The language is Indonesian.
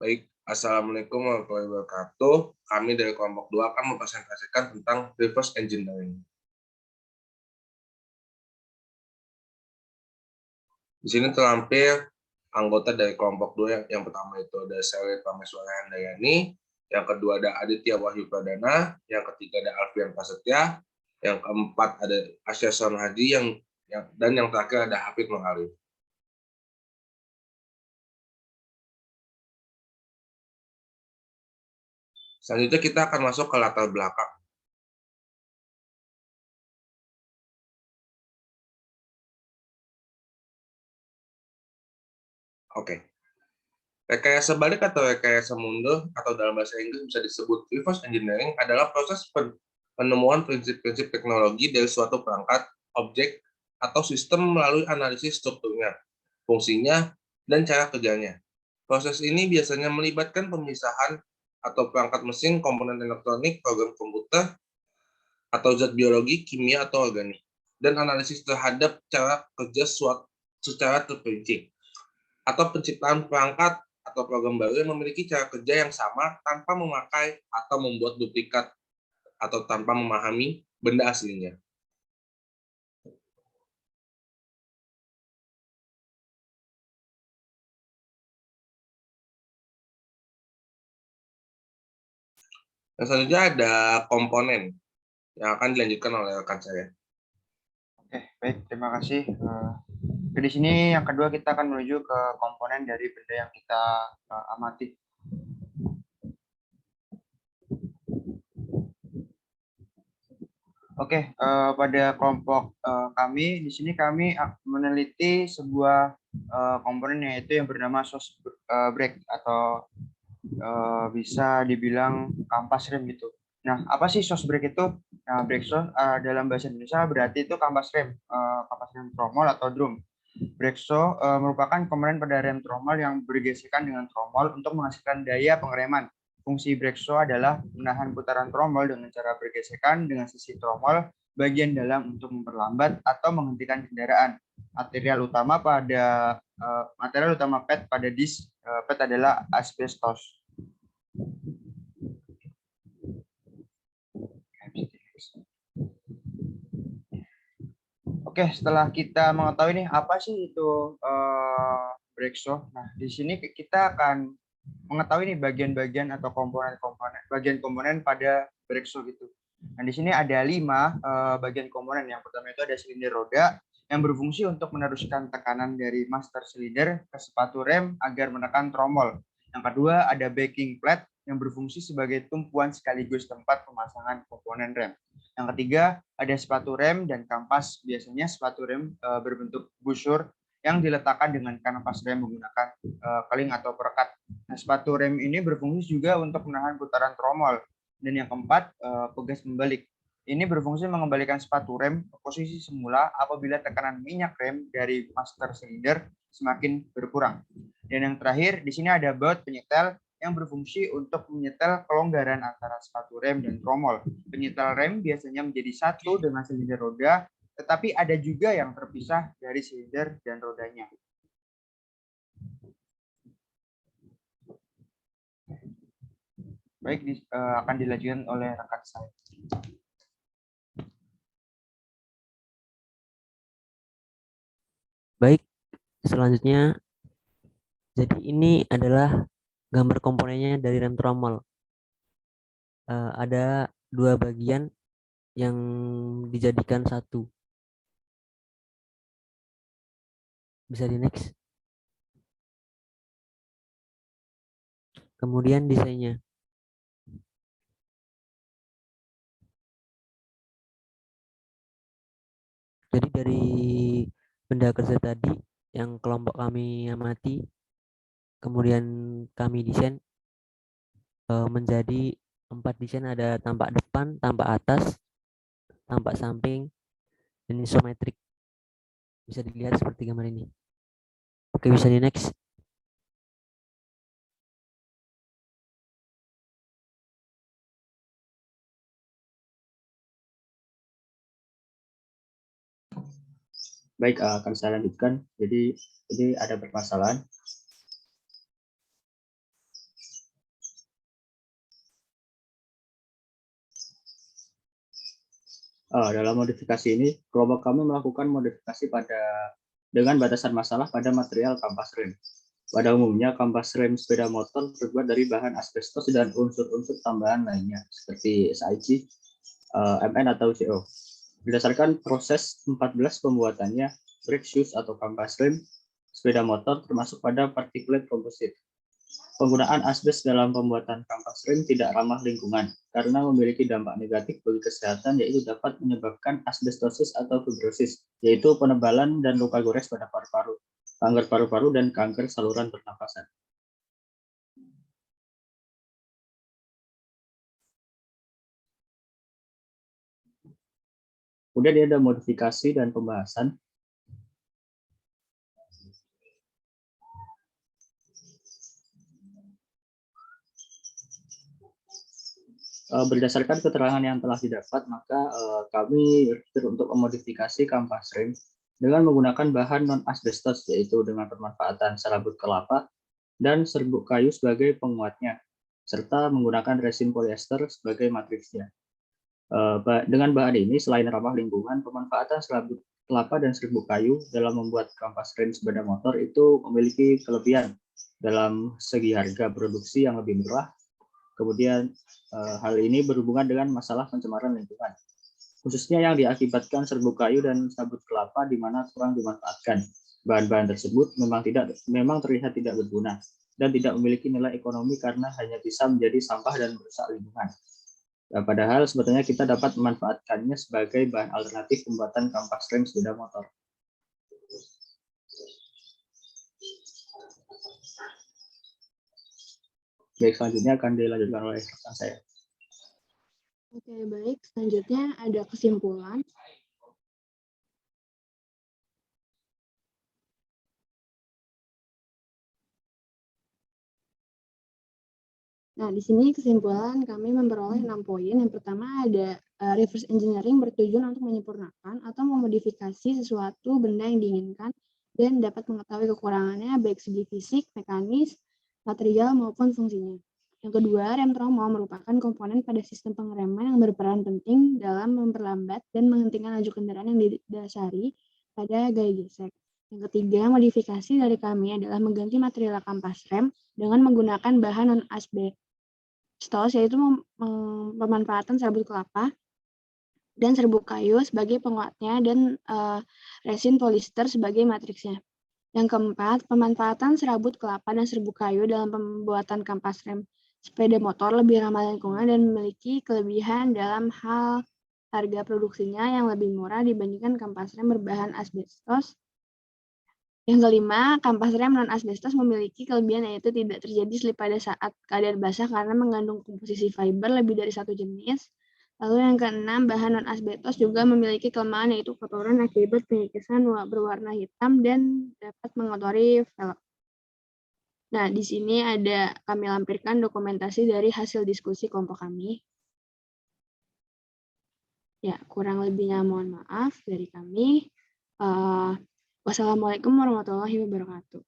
Baik, Assalamualaikum warahmatullahi wabarakatuh. Kami dari kelompok 2 akan mempresentasikan tentang reverse engineering. Di sini terlampir anggota dari kelompok 2 yang pertama itu ada Selly Prameswara Handayani, yang kedua ada Aditya Wahyu Pradana, yang ketiga ada Alfian Prasetya, yang keempat ada Asya Sonhaji, dan yang terakhir ada Hafid Nur Arif. Selanjutnya kita akan masuk ke latar belakang. Oke. Rekayasa balik atau rekayasa mundur atau dalam bahasa Inggris bisa disebut reverse engineering adalah proses penemuan prinsip-prinsip teknologi dari suatu perangkat, objek, atau sistem melalui analisis strukturnya, fungsinya, dan cara kerjanya. Proses ini biasanya melibatkan pemisahan atau perangkat mesin, komponen elektronik, program komputer, atau zat biologi, kimia, atau organik, dan analisis terhadap cara kerja secara terperinci, atau penciptaan perangkat atau program baru yang memiliki cara kerja yang sama tanpa memakai atau membuat duplikat atau tanpa memahami benda aslinya. Dan selanjutnya ada komponen yang akan dilanjutkan oleh rekan saya. Oke, baik, terima kasih. Di sini yang kedua kita akan menuju ke komponen dari benda yang kita amati. Oke, pada kelompok kami di sini kami meneliti sebuah komponen yaitu yang bernama source brake atau bisa dibilang kampas rem gitu. Nah, apa sih source brake itu? Nah, brake source dalam bahasa Indonesia berarti itu kampas rem tromol atau drum. Brake shoe merupakan komponen pada rem tromol yang bergesekan dengan tromol untuk menghasilkan daya pengereman. Fungsi brake shoe adalah menahan putaran tromol dengan cara bergesekan dengan sisi tromol bagian dalam untuk memperlambat atau menghentikan kendaraan. Material utama PET pada disk PET adalah asbestos. Oke, setelah kita mengetahui nih apa sih itu brake shoe. Nah, di sini kita akan mengetahui nih bagian-bagian atau bagian komponen pada brake shoe gitu. Nah, di sini ada 5 bagian komponen. Yang pertama itu ada silinder roda yang berfungsi untuk meneruskan tekanan dari master silinder ke sepatu rem agar menekan tromol. Yang kedua ada backing plate yang berfungsi sebagai tumpuan sekaligus tempat pemasangan komponen rem. Yang ketiga ada sepatu rem dan kampas. Biasanya sepatu rem berbentuk busur yang diletakkan dengan kanvas rem menggunakan keling atau perekat. Nah, sepatu rem ini berfungsi juga untuk menahan putaran tromol. Dan yang keempat, pegas membalik. Ini berfungsi mengembalikan sepatu rem ke posisi semula apabila tekanan minyak rem dari master silinder semakin berkurang. Dan yang terakhir, di sini ada baut penyetel yang berfungsi untuk menyetel kelonggaran antara sepatu rem dan tromol. Penyetel rem biasanya menjadi satu dengan silinder roda, tetapi ada juga yang terpisah dari silinder dan rodanya. Baik, akan dilanjutkan oleh rekan saya. Baik, selanjutnya, jadi ini adalah gambar komponennya dari rem tromol. Ada 2 bagian yang dijadikan satu. Bisa di next. Kemudian desainnya. Jadi dari benda kerja tadi yang kelompok kami amati, kemudian kami desain menjadi 4 desain, ada tampak depan, tampak atas, tampak samping, dan isometrik. Bisa dilihat seperti gambar ini. Oke, bisa di next. Baik, akan saya lanjutkan. Jadi ini ada permasalahan. Dalam modifikasi ini, kelompok kami melakukan modifikasi dengan batasan masalah pada material kampas rem. Pada umumnya, kampas rem sepeda motor terbuat dari bahan asbestos dan unsur-unsur tambahan lainnya, seperti SiC, Mn atau CO. Berdasarkan proses 14 pembuatannya, brake shoes atau kampas rem sepeda motor termasuk pada particulate composite. Penggunaan asbes dalam pembuatan kampas rem tidak ramah lingkungan karena memiliki dampak negatif bagi kesehatan, yaitu dapat menyebabkan asbestosis atau fibrosis, yaitu penebalan dan luka gores pada paru-paru, kanker paru-paru, dan kanker saluran pernapasan. Kemudian ada modifikasi dan pembahasan. Berdasarkan keterangan yang telah didapat, maka kami berpikir untuk memodifikasi kampas rem dengan menggunakan bahan non-asbestos, yaitu dengan pemanfaatan serabut kelapa dan serbuk kayu sebagai penguatnya, serta menggunakan resin polyester sebagai matriksnya. Dengan bahan ini, selain ramah lingkungan, pemanfaatan serabut kelapa dan serbuk kayu dalam membuat kampas rem sepeda motor itu memiliki kelebihan dalam segi harga produksi yang lebih murah. Kemudian hal ini berhubungan dengan masalah pencemaran lingkungan, khususnya yang diakibatkan serbuk kayu dan sabut kelapa di mana kurang dimanfaatkan. Bahan-bahan tersebut memang terlihat tidak berguna dan tidak memiliki nilai ekonomi karena hanya bisa menjadi sampah dan merusak lingkungan. Padahal sebetulnya kita dapat memanfaatkannya sebagai bahan alternatif pembuatan kampas rem sepeda motor. Baik, selanjutnya akan dilanjutkan oleh rekan saya. Oke, baik. Selanjutnya ada kesimpulan. Nah, di sini kesimpulan kami memperoleh 6 poin. Yang pertama ada reverse engineering bertujuan untuk menyempurnakan atau memodifikasi sesuatu benda yang diinginkan dan dapat mengetahui kekurangannya baik segi fisik, mekanis, material maupun fungsinya. Yang kedua, rem tromol merupakan komponen pada sistem pengereman yang berperan penting dalam memperlambat dan menghentikan laju kendaraan yang didasari pada gaya gesek. Yang ketiga, modifikasi dari kami adalah mengganti material kampas rem dengan menggunakan bahan non-asbestos, yaitu pemanfaatan serbuk kelapa dan serbuk kayu sebagai penguatnya dan resin polyester sebagai matriksnya. Yang keempat, pemanfaatan serabut kelapa dan serbuk kayu dalam pembuatan kampas rem sepeda motor lebih ramah lingkungan dan memiliki kelebihan dalam hal harga produksinya yang lebih murah dibandingkan kampas rem berbahan asbestos. Yang kelima, kampas rem non-asbestos memiliki kelebihan yaitu tidak terjadi slip pada saat keadaan basah karena mengandung komposisi fiber lebih dari satu jenis. Lalu yang keenam, bahan non-asbestos juga memiliki kelemahan yaitu kotoran akibat pengikisan berwarna hitam dan dapat mengotori velg. Nah, di sini kami lampirkan dokumentasi dari hasil diskusi kelompok kami. Ya, kurang lebihnya mohon maaf dari kami. Wassalamualaikum warahmatullahi wabarakatuh.